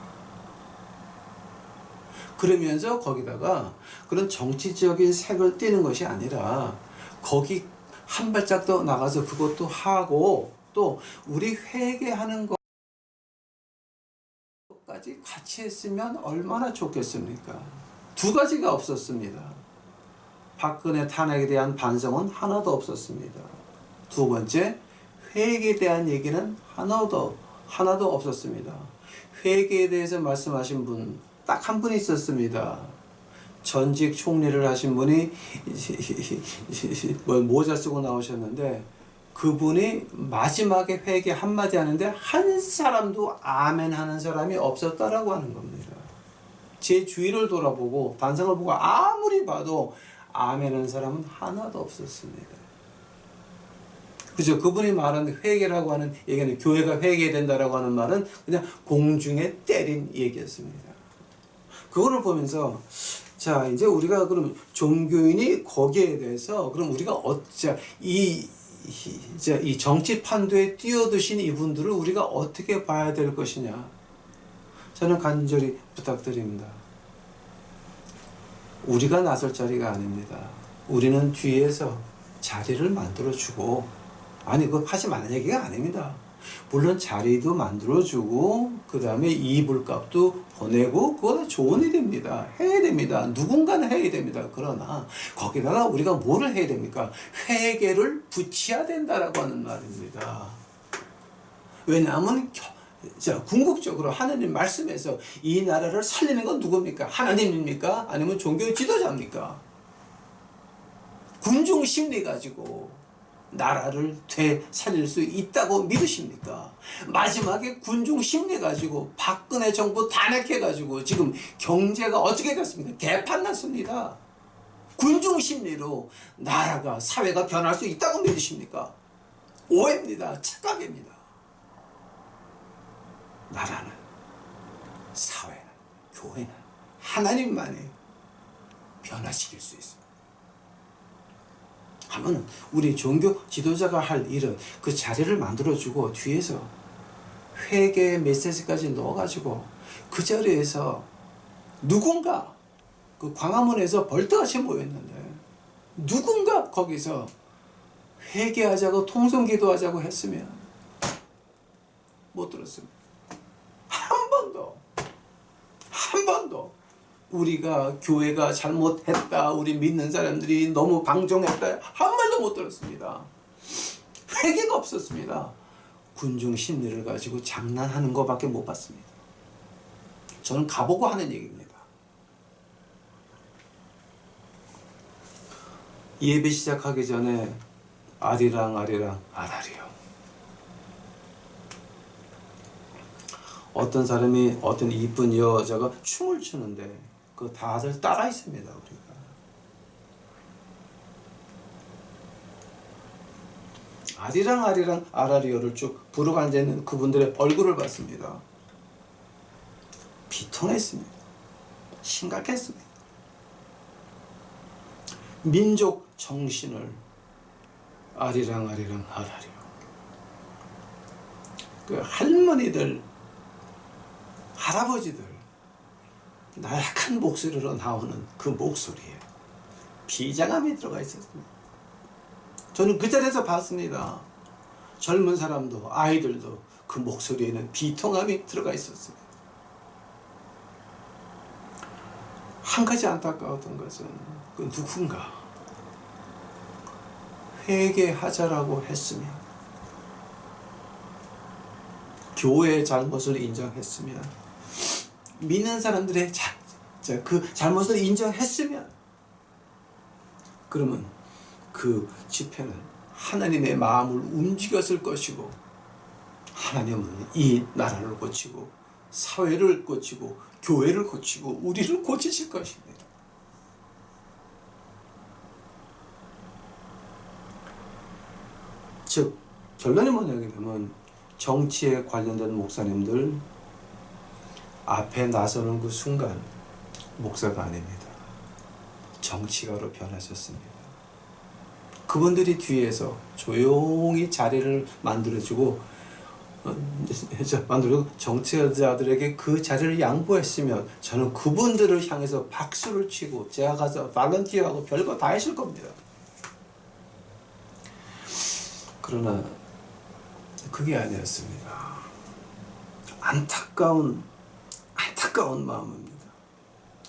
그러면서 거기다가 그런 정치적인 색을 띠는 것이 아니라 거기 한 발짝 더 나가서 그것도 하고 또 우리 회개하는 것 까지 같이 했으면 얼마나 좋겠습니까? 2가지가 없었습니다. 박근혜 탄핵에 대한 반성은 하나도 없었습니다. 2번째, 회개에 대한 얘기는 하나도 없었습니다. 회개에 대해서 말씀하신 분 딱 한 분 있었습니다. 전직 총리를 하신 분이 모자 쓰고 나오셨는데 그분이 마지막에 회개 한마디 하는데 한 사람도 아멘 하는 사람이 없었다라고 하는 겁니다. 제 주위를 돌아보고 단상을 보고 아무리 봐도 아멘하는 사람은 하나도 없었습니다. 그죠? 그분이 말하는 회개라고 하는 얘기는, 교회가 회개된다라고 하는 말은 그냥 공중에 때린 얘기였습니다. 그거를 보면서 자, 이제 우리가 그럼 종교인이 거기에 대해서 그럼 우리가 이 정치 판도에 뛰어드신 이분들을 우리가 어떻게 봐야 될 것이냐? 저는 간절히 부탁드립니다. 우리가 나설 자리가 아닙니다. 우리는 뒤에서 자리를 만들어주고, 아니 그거 하지 말라는 얘기가 아닙니다. 물론 자리도 만들어주고 그 다음에 이불값도 보내고 그거 좋은 일입니다. 해야 됩니다. 누군가는 해야 됩니다. 그러나 거기다가 우리가 뭐를 해야 됩니까? 회개를 붙여야 된다라고 하는 말입니다. 왜냐하면 궁극적으로 하나님 말씀에서 이 나라를 살리는 건 누굽니까? 하나님입니까? 아니면 종교 지도자입니까? 군중 심리 가지고 나라를 되살릴 수 있다고 믿으십니까? 마지막에 군중 심리 가지고 박근혜 정부 탄핵해 가지고 지금 경제가 어떻게 됐습니까? 개판 났습니다. 군중 심리로 나라가 사회가 변할 수 있다고 믿으십니까? 오해입니다. 착각입니다. 나라는, 사회는, 교회는 하나님만이 변화시킬 수 있습니다. 하면은 우리 종교 지도자가 할 일은 그 자리를 만들어주고 뒤에서 회개 메시지까지 넣어가지고 그 자리에서 누군가 그 광화문에서 벌떡같이 모였는데 누군가 거기서 회개하자고 통성기도하자고 했으면 못 들었습니다. 한 번도 우리가 교회가 잘못했다, 우리 믿는 사람들이 너무 방종했다, 한 말도 못 들었습니다. 회개가 없었습니다. 군중 심리를 가지고 장난하는 것밖에 못 봤습니다. 저는 가보고 하는 얘기입니다. 예배 시작하기 전에 아리랑 아라리요. 어떤 사람이 어떤 이쁜 여자가 춤을 추는데 그 다들 따라 있습니다. 우리가 아리랑 아라리오를 쭉 부르고 앉아있는 그분들의 얼굴을 봤습니다. 비통했습니다. 심각했습니다. 민족 정신을 아리랑 아라리오. 그 할머니들, 할아버지들 나약한 목소리로 나오는 그 목소리에 비장함이 들어가 있었습니다. 저는 그 자리에서 봤습니다. 젊은 사람도 아이들도 그 목소리에는 비통함이 들어가 있었습니다. 한 가지 안타까웠던 것은 그 누군가 회개하자라고 했으면, 교회의 잘못을 인정했으면, 믿는 사람들의 그 잘못을 인정했으면, 그러면 그 집회는 하나님의 마음을 움직였을 것이고, 하나님은 이 나라를 고치고 사회를 고치고 교회를 고치고 우리를 고치실 것입니다. 즉 결론이 뭐냐게 되면, 정치에 관련된 목사님들 앞에 나서는 그 순간 목사가 아닙니다. 정치가로 변하셨습니다. 그분들이 뒤에서 조용히 자리를 만들어주고 정치자들에게 그 자리를 양보했으면 저는 그분들을 향해서 박수를 치고 제가 가서 발런티어하고 별거 다 했을 겁니다. 그러나 그게 아니었습니다. 안타까운 마음입니다.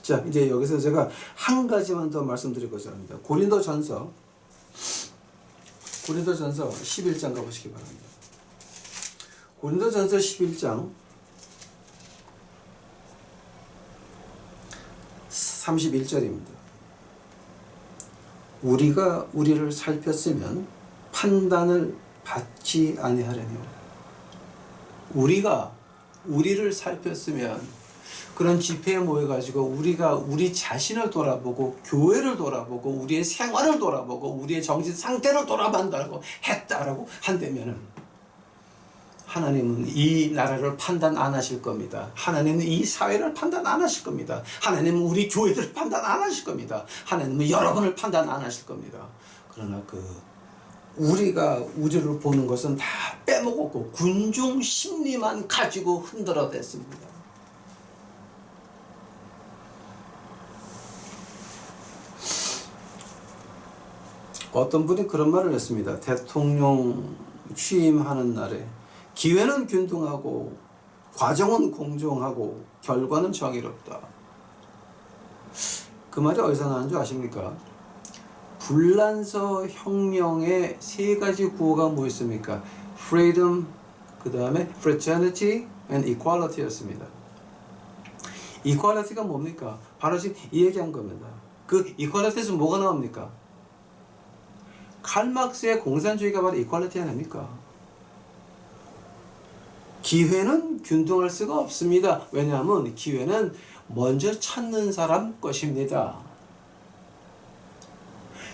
자, 이제 여기서 제가 한 가지만 더 말씀드리고자 합니다. 고린도전서 11장 가보시기 바랍니다. 고린도전서 11장 31절입니다. 우리가 우리를 살폈으면 판단을 받지 아니하려니와. 우리가 우리를 살폈으면 그런 집회에 모여가지고 우리가 우리 자신을 돌아보고 교회를 돌아보고 우리의 생활을 돌아보고 우리의 정신 상태를 돌아본다고 했다라고 한다면은 하나님은 이 나라를 판단 안 하실 겁니다. 하나님은 이 사회를 판단 안 하실 겁니다. 하나님은 우리 교회들을 판단 안 하실 겁니다. 하나님은 여러분을 판단 안 하실 겁니다. 그러나 우리가 우주를 보는 것은 다 빼먹었고 군중 심리만 가지고 흔들어댔습니다. 어떤 분이 그런 말을 했습니다. 대통령 취임하는 날에 기회는 균등하고 과정은 공정하고 결과는 정의롭다. 그 말이 어디서 나온 줄 아십니까? 불란서 혁명의 세 가지 구호가 뭐였습니까? Freedom, 그 다음에 Fraternity and Equality였습니다. Equality가 뭡니까? 바로 지금 이 얘기한 겁니다. 그 Equality에서 뭐가 나옵니까? 칼막스의 공산주의가 바로 이퀄리티 아닙니까? 기회는 균등할 수가 없습니다. 왜냐하면 기회는 먼저 찾는 사람 것입니다.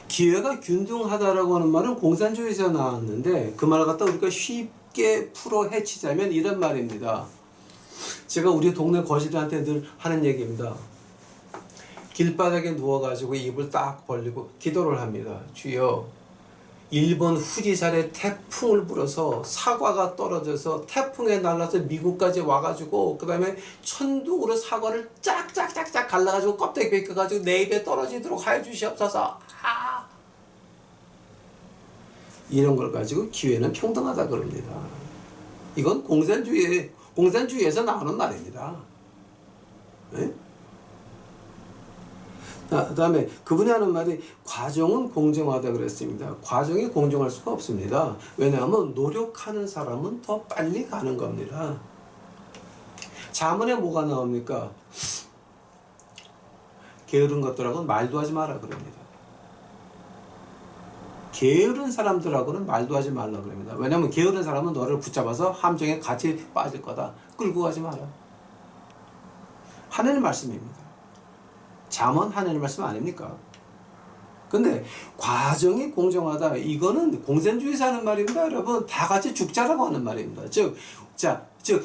기회가 균등하다라고 하는 말은 공산주의에서 나왔는데 그 말을 갖다 우리가 쉽게 풀어 헤치자면 이런 말입니다. 제가 우리 동네 거지들한테 늘 하는 얘기입니다. 길바닥에 누워가지고 입을 딱 벌리고 기도를 합니다. 주여, 일본 후지산에 태풍을 불어서 사과가 떨어져서 태풍에 날라서 미국까지 와가지고 그 다음에 천둥으로 사과를 짝짝짝짝 갈라가지고 껍데기 벗겨가지고 내 입에 떨어지도록 하여 주시옵소서. 이런 걸 가지고 기회는 평등하다 그럽니다. 이건 공산주의에서 나오는 말입니다. 네? 그 다음에 그분이 하는 말이 과정은 공정하다 그랬습니다. 과정이 공정할 수가 없습니다. 왜냐하면 노력하는 사람은 더 빨리 가는 겁니다. 자문에 뭐가 나옵니까? 게으른 것들하고는 말도 하지 마라 그럽니다. 게으른 사람들하고는 말도 하지 말라 그럽니다. 왜냐하면 게으른 사람은 너를 붙잡아서 함정에 같이 빠질 거다. 끌고 가지 마라. 하나님의 말씀입니다. 잠언 하나님의 말씀 아닙니까? 근데 과정이 공정하다, 이거는 공산주의에서 하는 말입니다. 여러분, 다 같이 죽자라고 하는 말입니다. 즉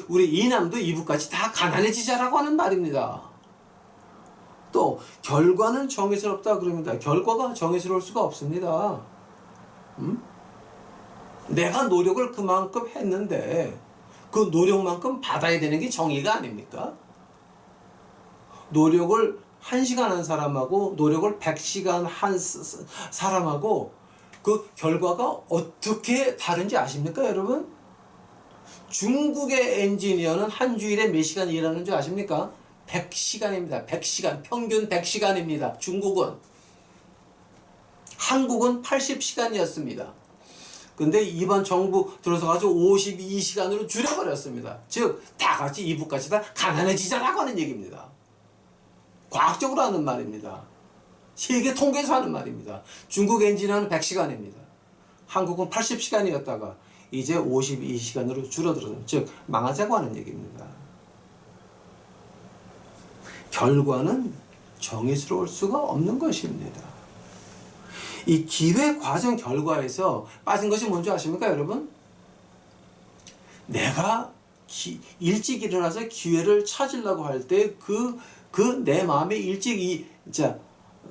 우리 이남도 이북까지 다 가난해지자라고 하는 말입니다. 또 결과는 정의스럽다 그럽니다. 결과가 정의스러울 수가 없습니다. 내가 노력을 그만큼 했는데 그 노력만큼 받아야 되는 게 정의가 아닙니까? 노력을 1시간 한 사람하고 노력을 100시간 한 사람하고 그 결과가 어떻게 다른지 아십니까, 여러분? 중국의 엔지니어는 한 주일에 몇 시간 일하는 줄 아십니까? 100시간입니다. 100시간. 평균 100시간입니다. 중국은. 한국은 80시간이었습니다. 근데 이번 정부 들어서가지고 52시간으로 줄여버렸습니다. 즉, 다 같이 이북까지 다 가난해지자라고 하는 얘기입니다. 과학적으로 하는 말입니다. 세계 통계에서 하는 말입니다. 중국 엔지니어는 100시간입니다. 한국은 80시간이었다가 이제 52시간으로 줄어들었습니다. 즉 망하자고 하는 얘기입니다. 결과는 정의스러울 수가 없는 것입니다. 이 기회 과정 결과에서 빠진 것이 뭔지 아십니까, 여러분? 내가 일찍 일어나서 기회를 찾으려고 할 때 내 마음에 일찍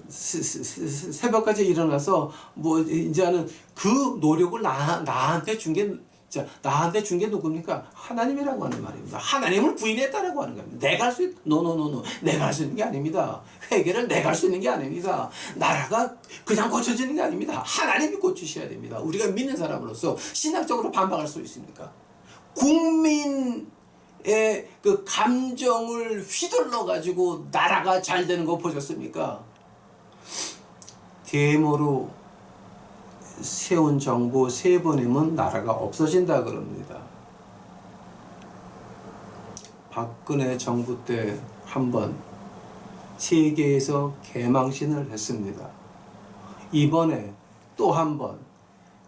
새벽까지 일어나서 이제는 그 노력을 나한테 준 게 누굽니까? 하나님이라고 하는 말입니다. 하나님을 부인했다라고 하는 겁니다. 내가 할 수 내가 할 수 있는 게 아닙니다. 회개를 내가 할 수 있는 게 아닙니다. 나라가 그냥 고쳐지는 게 아닙니다. 하나님이 고치셔야 됩니다. 우리가 믿는 사람으로서 신학적으로 반박할 수 있습니까? 국민의 그 감정을 휘둘러 가지고 나라가 잘 되는 거 보셨습니까? 데모로 세운 정부 3번이면 나라가 없어진다 그럽니다. 박근혜 정부 때 한 번 세계에서 개망신을 했습니다. 이번에 또 한 번,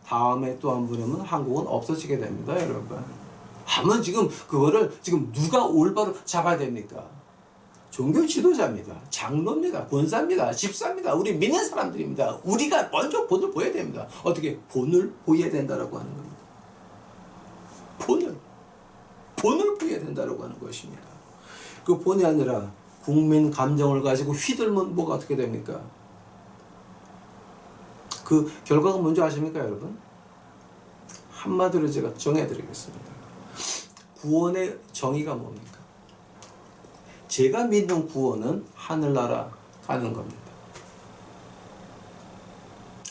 다음에 또 한 번이면 한국은 없어지게 됩니다, 여러분. 한번 지금 그거를 지금 누가 올바로 잡아야 됩니까? 종교 지도자입니다. 장로입니다. 권사입니다. 집사입니다. 우리 믿는 사람들입니다. 우리가 먼저 본을 보여야 됩니다. 어떻게? 본을 보여야 된다라고 하는 겁니다. 본을 보여야 된다라고 하는 것입니다. 그 본이 아니라 국민 감정을 가지고 휘둘면 뭐가 어떻게 됩니까? 그 결과가 뭔지 아십니까, 여러분? 한마디로 제가 정해드리겠습니다. 구원의 정의가 뭡니까? 제가 믿는 구원은 하늘나라 가는 겁니다.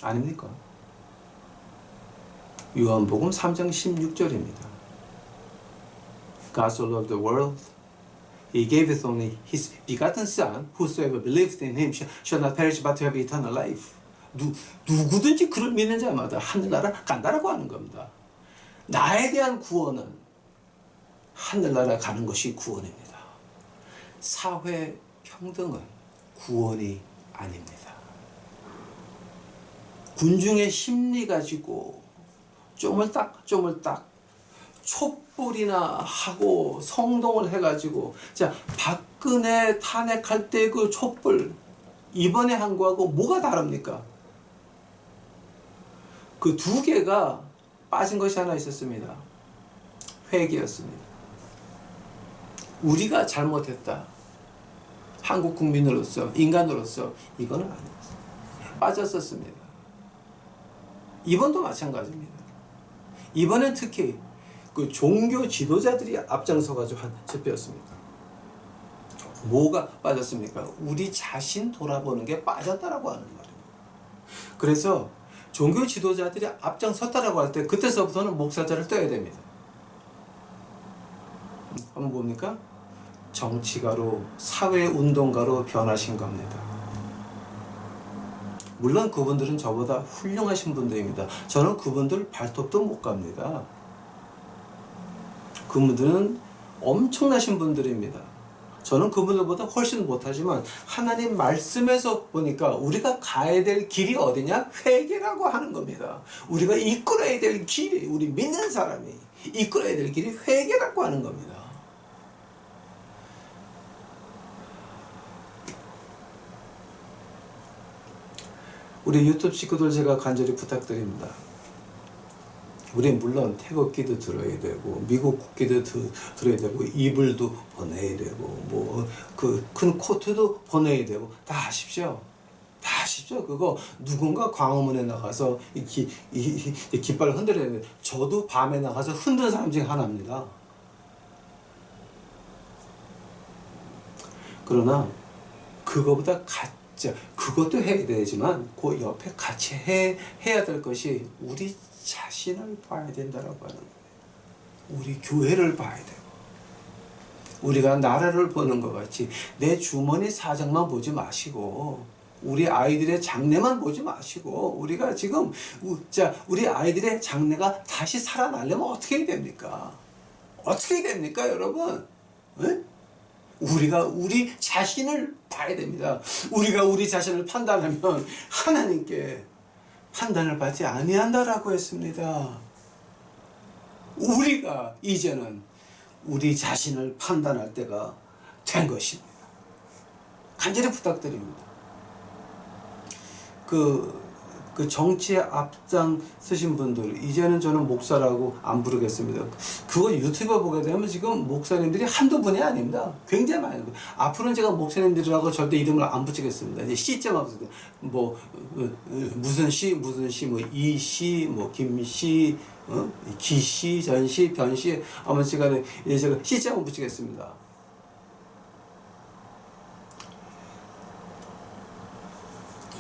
아닙니까? 요한복음 3장 16절입니다. God so loved the world, He gave His only His begotten Son, whosoever believeth in Him shall not perish but have eternal life. 누구든지 그를 믿는 자마다 하늘나라 간다라고 하는 겁니다. 나에 대한 구원은 하늘나라 가는 것이 구원입니다. 사회 평등은 구원이 아닙니다. 군중의 심리 가지고 쪼물딱 촛불이나 하고 성동을 해가지고, 자, 박근혜 탄핵할 때 그 촛불 이번에 한 거하고 뭐가 다릅니까? 그 두 개가 빠진 것이 하나 있었습니다. 회개였습니다. 우리가 잘못했다. 한국 국민으로서, 인간으로서 이거는 아니었어요. 빠졌었습니다. 이번도 마찬가지입니다. 이번엔 특히 그 종교 지도자들이 앞장서가지고 한 집회였습니다. 뭐가 빠졌습니까? 우리 자신 돌아보는 게 빠졌다라고 하는 말입니다. 그래서 종교 지도자들이 앞장섰다라고 할 때 그때서부터는 목사자를 떼야 됩니다. 한번 봅니까? 정치가로, 사회운동가로 변하신 겁니다. 물론 그분들은 저보다 훌륭하신 분들입니다. 저는 그분들 발톱도 못 갑니다. 그분들은 엄청나신 분들입니다. 저는 그분들보다 훨씬 못하지만 하나님 말씀에서 보니까 우리가 가야 될 길이 어디냐? 회개라고 하는 겁니다. 우리가 이끌어야 될 길이, 우리 믿는 사람이 이끌어야 될 길이 회개라고 하는 겁니다. 우리 유튜브 식구들 제가 간절히 부탁드립니다. 우리 물론 태극기도 들어야 되고 미국 국기도 들어야 되고 이불도 보내야 되고 뭐 그 큰 코트도 보내야 되고 다 하십시오. 다 하십시오. 그거 누군가 광화문에 나가서 이 깃발을 흔들어야 되는데 저도 밤에 나가서 흔드는 사람 중에 하나입니다. 그러나 그거보다 그것도 해야 되지만 그 옆에 같이 해야 될 것이 우리 자신을 봐야 된다라고 하는 거예요. 우리 교회를 봐야 되고 우리가 나라를 보는 것 같이 내 주머니 사정만 보지 마시고 우리 아이들의 장래만 보지 마시고 우리가 지금 우리 아이들의 장래가 다시 살아나려면 어떻게 해야 됩니까? 어떻게 해야 됩니까, 여러분? 네? 우리가 우리 자신을 봐야 됩니다. 우리가 우리 자신을 판단하면 하나님께 판단을 받지 아니한다라고 했습니다. 우리가 이제는 우리 자신을 판단할 때가 된 것입니다. 간절히 부탁드립니다. 그 정치에 앞장 서신 분들 이제는 저는 목사라고 안 부르겠습니다. 그거 유튜브 보게 되면 지금 목사님들이 한두 분이 아닙니다. 굉장히 많아요. 앞으로는 제가 목사님들이라고 절대 이름을 안 붙이겠습니다. 이제 시점 없을 때 뭐 무슨 씨 뭐 이씨 뭐 김씨 기씨 전씨 변씨 아무 시간에 이제 제가 시점을 붙이겠습니다.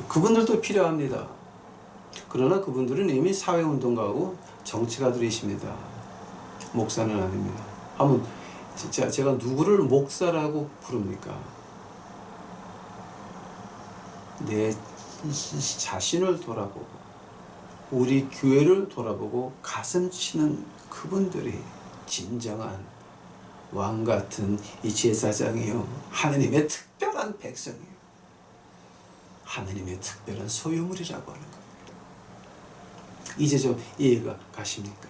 그분들도 필요합니다. 그러나 그분들은 이미 사회운동가고 정치가들이십니다. 목사는 아닙니다. 한번 진짜 제가 누구를 목사라고 부릅니까? 내 자신을 돌아보고 우리 교회를 돌아보고 가슴 치는 그분들이 진정한 왕같은 이 제사장이요 하느님의 특별한 백성이요 하느님의 특별한 소유물이라고 하는 겁니다. 이제 좀 이해가 가십니까?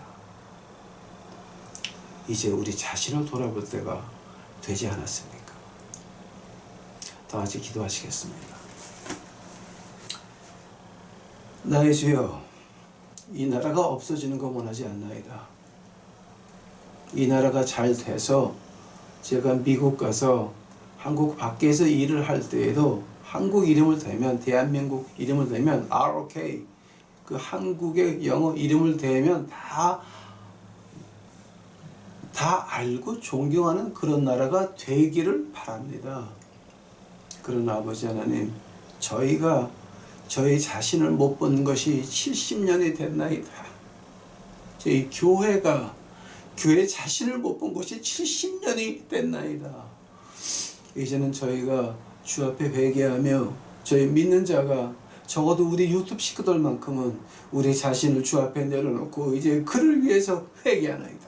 이제 우리 자신을 돌아볼 때가 되지 않았습니까? 다 같이 기도하시겠습니다. 나의 주여, 이 나라가 없어지는 거 원하지 않나이다. 이 나라가 잘 돼서 제가 미국 가서 한국 밖에서 일을 할 때에도 한국 이름을 대면, 대한민국 이름을 대면 ROK, 그 한국의 영어 이름을 대면 다 알고 존경하는 그런 나라가 되기를 바랍니다. 그러나 아버지 하나님, 저희가 저희 자신을 못 본 것이 70년이 됐나이다. 저희 교회 자신을 못 본 것이 70년이 됐나이다. 이제는 저희가 주 앞에 회개하며 저희 믿는 자가 적어도 우리 유튜브 식구들만큼은 우리 자신을 주 앞에 내려놓고 이제 그를 위해서 회개하나이다.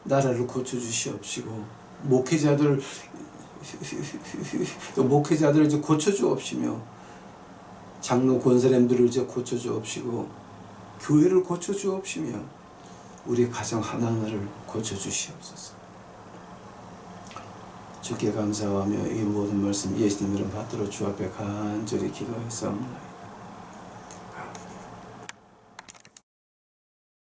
나라를 고쳐주시옵시고 목회자들 이제 고쳐주옵시며 장로 권사님들을 이제 고쳐주옵시고 교회를 고쳐주옵시며 우리 가정 하나하나를 고쳐주시옵소서. 주께 감사하며 이 모든 말씀 예수님 이름 받들어 주 앞에 간절히 기도했사옵나이다.